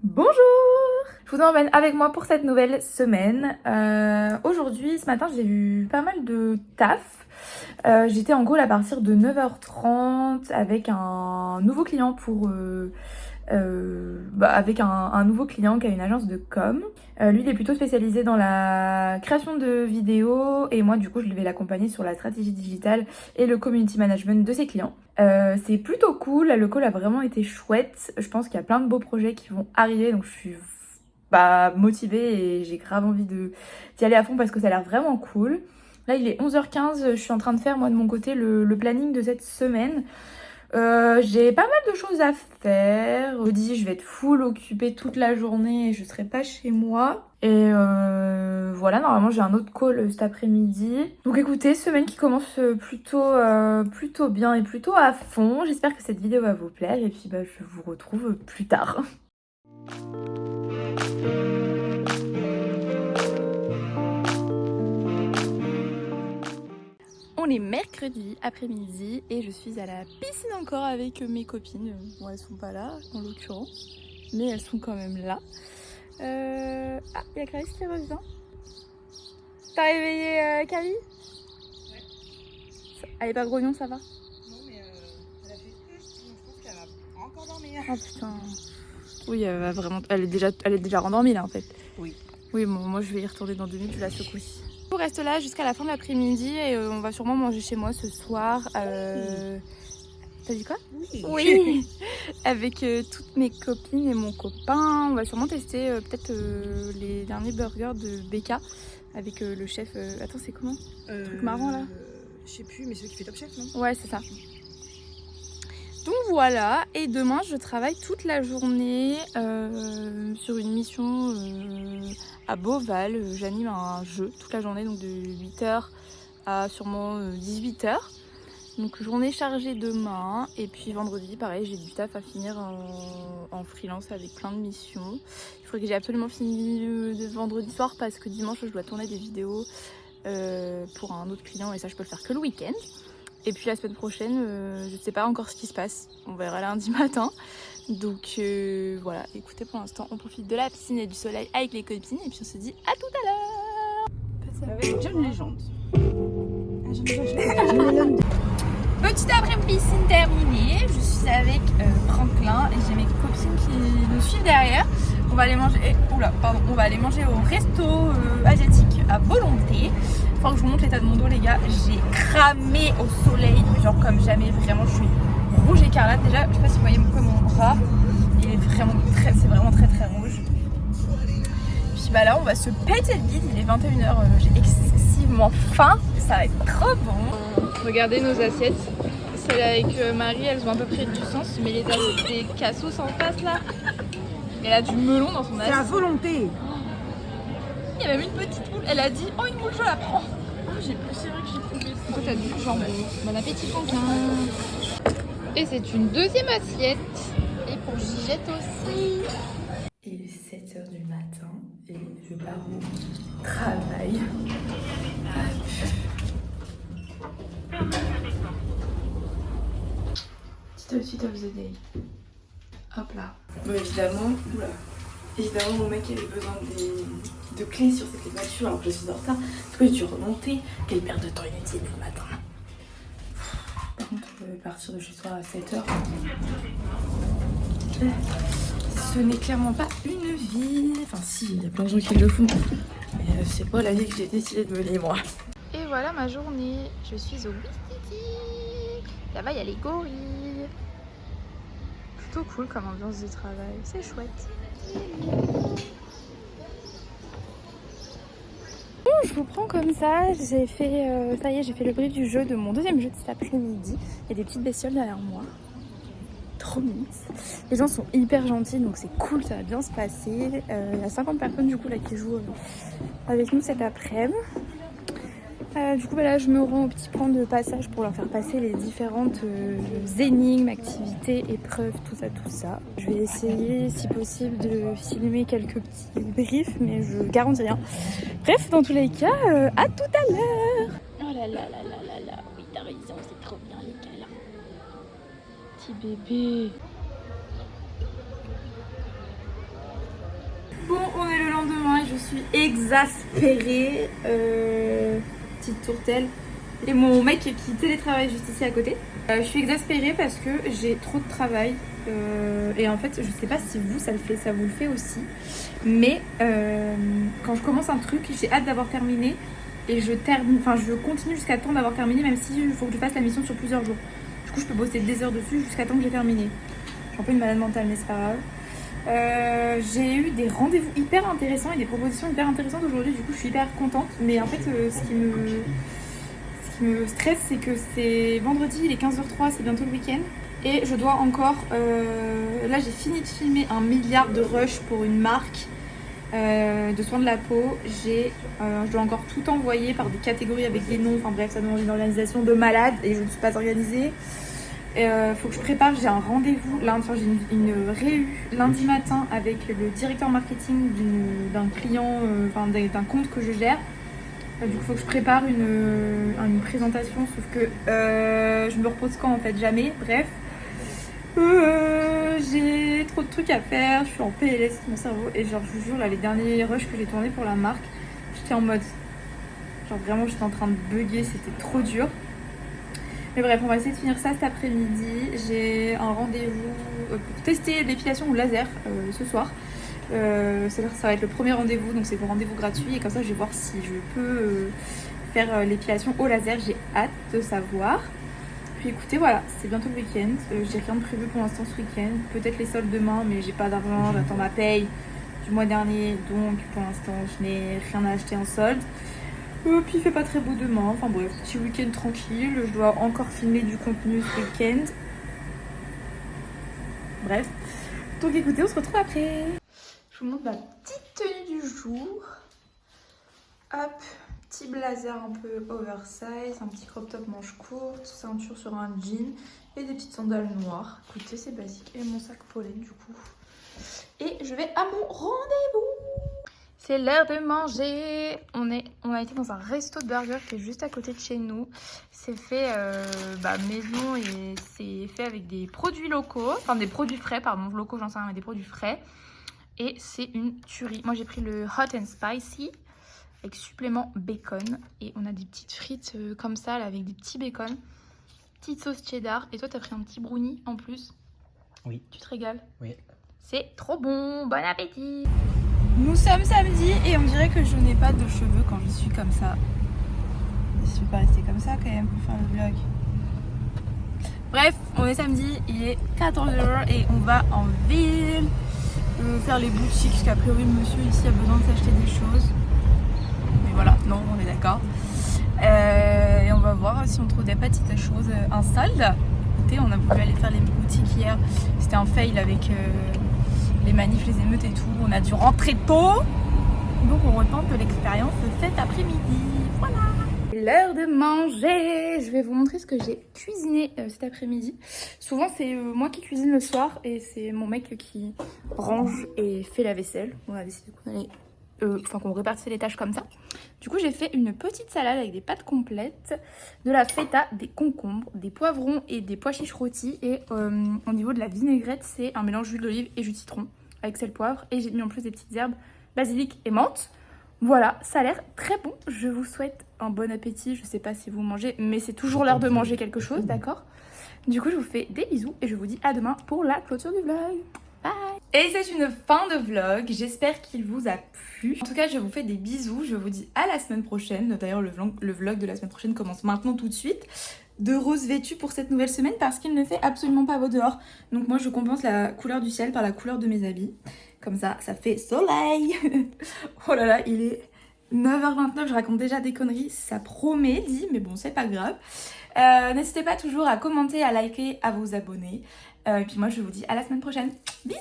Bonjour! Je vous emmène avec moi pour cette nouvelle semaine. Aujourd'hui, ce matin, j'ai eu pas mal de taf. J'étais en call à partir de 9h30 avec un nouveau client avec un nouveau client qui a une agence de com. Lui, il est plutôt spécialisé dans la création de vidéos et moi, du coup, je vais l'accompagner sur la stratégie digitale et le community management de ses clients. C'est plutôt cool, le call a vraiment été chouette. Je pense qu'il y a plein de beaux projets qui vont arriver, donc je suis motivée et j'ai grave envie d'y aller à fond parce que ça a l'air vraiment cool. Là, il est 11h15, je suis en train de faire moi de mon côté le planning de cette semaine. J'ai pas mal de choses à faire. Je me dis, je vais être full occupée toute la journée et je serai pas chez moi. Et voilà, normalement j'ai un autre call cet après-midi. Donc écoutez, semaine qui commence plutôt bien et plutôt à fond. J'espère que cette vidéo va vous plaire et puis je vous retrouve plus tard. On est mercredi après-midi et je suis à la piscine encore avec mes copines. Bon, elles sont pas là en l'occurrence, mais elles sont quand même là. Ah, il y a Clarisse qui revient. T'as réveillé Camille? Ouais. Elle est pas grognon, ça va? Non, mais elle a fait je pense qu'elle va encore dormir. Oh putain. Oui, elle est déjà rendormie là en fait. Oui. Oui, bon, moi je vais y retourner dans 2 minutes, je la secoue. On reste là jusqu'à la fin de l'après-midi et on va sûrement manger chez moi ce soir. T'as dit quoi? Oui. Avec toutes mes copines et mon copain. On va sûrement tester peut-être les derniers burgers de BK avec le chef. Attends, c'est comment? Truc marrant là? Je sais plus, mais celui qui fait Top Chef, non? Ouais, c'est ça. Donc voilà, et demain je travaille toute la journée sur une mission à Beauval. J'anime un jeu toute la journée, donc de 8h à sûrement 18h. Donc journée chargée demain, et puis vendredi pareil, j'ai du taf à finir en freelance avec plein de missions. Il faudrait que j'ai absolument fini de vendredi soir parce que dimanche je dois tourner des vidéos pour un autre client et ça je peux le faire que le week-end. Et puis la semaine prochaine, je ne sais pas encore ce qui se passe, on verra lundi matin. Donc voilà, écoutez, pour l'instant on profite de la piscine et du soleil avec les copines et puis on se dit à tout à l'heure. Avec John Legend. Petit après-midi piscine terminée, je suis avec Franklin et j'ai mes copines qui nous suivent derrière. On va aller manger, on va aller manger au resto asiatique à volonté. Faut que je vous montre l'état de mon dos les gars, j'ai cramé au soleil, genre comme jamais, vraiment je suis rouge écarlate. Déjà, je sais pas si vous voyez mon bras, il est vraiment c'est vraiment très très rouge. Puis là on va se péter le bide, il est 21h, j'ai excessivement faim, ça va être trop bon. Regardez nos assiettes, celles avec Marie, elles ont à peu près du sens, mais les assiettes des cassos en face là, elle a du melon dans son assiette. C'est à volonté. Il y a même une petite boule, elle a dit oh une boule je la prends. C'est vrai que j'ai trouvé ça. Toi t'as du jambon. Bon appétit Franklin. Et c'est une deuxième assiette. Et pour Gigette aussi. Il est 7h du matin et je pars au travail. Petit of the day. Hop là. Bon évidemment, évidemment mon mec avait besoin de clés sur cette voiture alors que je suis en retard. Parce que j'ai dû remonter. Quelle perte de temps inutile le matin. Par contre je vais partir de chez soi à 7h. Ce n'est clairement pas une vie. Enfin si, il y a plein de gens qui le font. Mais c'est pas la vie que j'ai décidé de mener moi. Et voilà ma journée. Je suis au Wistiti. Là-bas il y a les gorilles. Plutôt cool comme ambiance de travail. C'est chouette. Bon, je vous prends comme ça. J'ai fait, ça y est, j'ai fait le brief du jeu de mon deuxième jeu de cet après-midi. Il y a des petites bestioles derrière moi. Trop mimes. Les gens sont hyper gentils donc c'est cool, ça va bien se passer. Il y a 50 personnes du coup là qui jouent avec nous cet après-midi. Du coup là je me rends au petit point de passage pour leur faire passer les différentes énigmes, activités, épreuves, tout ça. Je vais essayer si possible de filmer quelques petits briefs mais je garantis rien. Bref, dans tous les cas, à tout à l'heure. Oh là là là là là là, oui t'as raison, c'est trop bien les câlins. Petit bébé. suis exaspérée. Petite tourtelle. Et mon mec qui télétravaille juste ici à côté. Je suis exaspérée parce que j'ai trop de travail. Et en fait, je sais pas si vous, ça vous le fait aussi. Mais quand je commence un truc, j'ai hâte d'avoir terminé. Et je continue jusqu'à temps d'avoir terminé, même s'il faut que je fasse la mission sur plusieurs jours. Du coup, je peux bosser des heures dessus jusqu'à temps que j'ai terminé. Je suis un peu une malade mentale, mais c'est pas grave. J'ai eu des rendez-vous hyper intéressants et des propositions hyper intéressantes aujourd'hui. Du coup, je suis hyper contente. Mais en fait, ce qui me stresse, c'est que c'est vendredi, il est 15h03, c'est bientôt le week-end. Et je dois encore... là, j'ai fini de filmer 1 milliard de rushs pour une marque de soins de la peau. Je dois encore tout envoyer par des catégories avec des noms. Enfin bref, ça demande une organisation de malade et je ne suis pas organisée. Faut que je prépare, j'ai un rendez-vous, j'ai une réu lundi matin avec le directeur marketing d'un client, d'un compte que je gère. Du coup, il faut que je prépare une présentation, sauf que je me repose quand en fait, jamais. Bref, j'ai trop de trucs à faire, je suis en PLS mon cerveau. Et genre, je vous jure, là, les derniers rushs que j'ai tournés pour la marque, j'étais en mode, genre vraiment, j'étais en train de bugger, c'était trop dur. Mais bref, on va essayer de finir ça cet après-midi. J'ai un rendez-vous pour tester l'épilation au laser ce soir. C'est-à-dire que ça va être le premier rendez-vous, donc c'est un rendez-vous gratuit. Et comme ça, je vais voir si je peux faire l'épilation au laser. J'ai hâte de savoir. Puis écoutez, voilà, c'est bientôt le week-end. J'ai rien de prévu pour l'instant ce week-end. Peut-être les soldes demain, mais j'ai pas d'argent. J'attends ma paye du mois dernier. Donc pour l'instant, je n'ai rien à acheter en solde. Puis il fait pas très beau demain, enfin bref, petit week-end tranquille, je dois encore filmer du contenu ce week-end. Bref, donc écoutez, on se retrouve après. Je vous montre ma petite tenue du jour. Hop, petit blazer un peu oversize, un petit crop top manche courte, ceinture sur un jean et des petites sandales noires. Écoutez, c'est basique. Et mon sac pollen du coup. Et je vais à mon rendez-vous. C'est l'heure de manger. On a été dans un resto de burger qui est juste à côté de chez nous. C'est fait maison et c'est fait avec des produits locaux. Enfin des produits frais, pardon. Locaux, j'en sais rien, mais des produits frais. Et c'est une tuerie. Moi j'ai pris le hot and spicy avec supplément bacon. Et on a des petites frites comme ça là, avec des petits bacon. Petite sauce cheddar. Et toi t'as pris un petit brownie en plus. Oui. Tu te régales? Oui. C'est trop bon. Bon appétit. Nous sommes samedi et on dirait que je n'ai pas de cheveux quand je suis comme ça. Je suis pas restée comme ça quand même pour faire le vlog. Bref, on est samedi, il est 14h et on va en ville faire les boutiques parce qu'a priori le monsieur ici a besoin de s'acheter des choses. Mais voilà, non, on est d'accord. Et on va voir si on trouve des petites choses en solde. Écoutez, on a voulu aller faire les boutiques hier. C'était un fail avec... les manifs, les émeutes et tout, on a dû rentrer tôt. Donc on retente l'expérience cet après-midi. Voilà. L'heure de manger. Je vais vous montrer ce que j'ai cuisiné cet après-midi. Souvent c'est moi qui cuisine le soir et c'est mon mec qui range et fait la vaisselle. On a décidé qu'on répartissait les tâches comme ça. Du coup j'ai fait une petite salade avec des pâtes complètes, de la feta, des concombres, des poivrons et des pois chiches rôtis. Et au niveau de la vinaigrette, c'est un mélange d'huile d'olive et jus de citron avec sel poivre. Et j'ai mis en plus des petites herbes, basilic et menthe. Voilà, ça a l'air très bon. Je vous souhaite un bon appétit. Je sais pas si vous mangez, mais c'est toujours l'heure de manger quelque chose, d'accord? Du coup je vous fais des bisous et je vous dis à demain pour la clôture du vlog. Bye. Et c'est une fin de vlog, j'espère qu'il vous a plu. En tout cas je vous fais des bisous, je vous dis à la semaine prochaine. D'ailleurs le vlog de la semaine prochaine commence maintenant tout de suite. De rose vêtue pour cette nouvelle semaine parce qu'il ne fait absolument pas beau dehors. Donc moi je compense la couleur du ciel par la couleur de mes habits. Comme ça fait soleil. Oh là là, il est 9h29, je raconte déjà des conneries, ça promet dit, mais bon c'est pas grave. N'hésitez pas toujours à commenter, à liker, à vous abonner. Et puis moi je vous dis à la semaine prochaine. Bisous.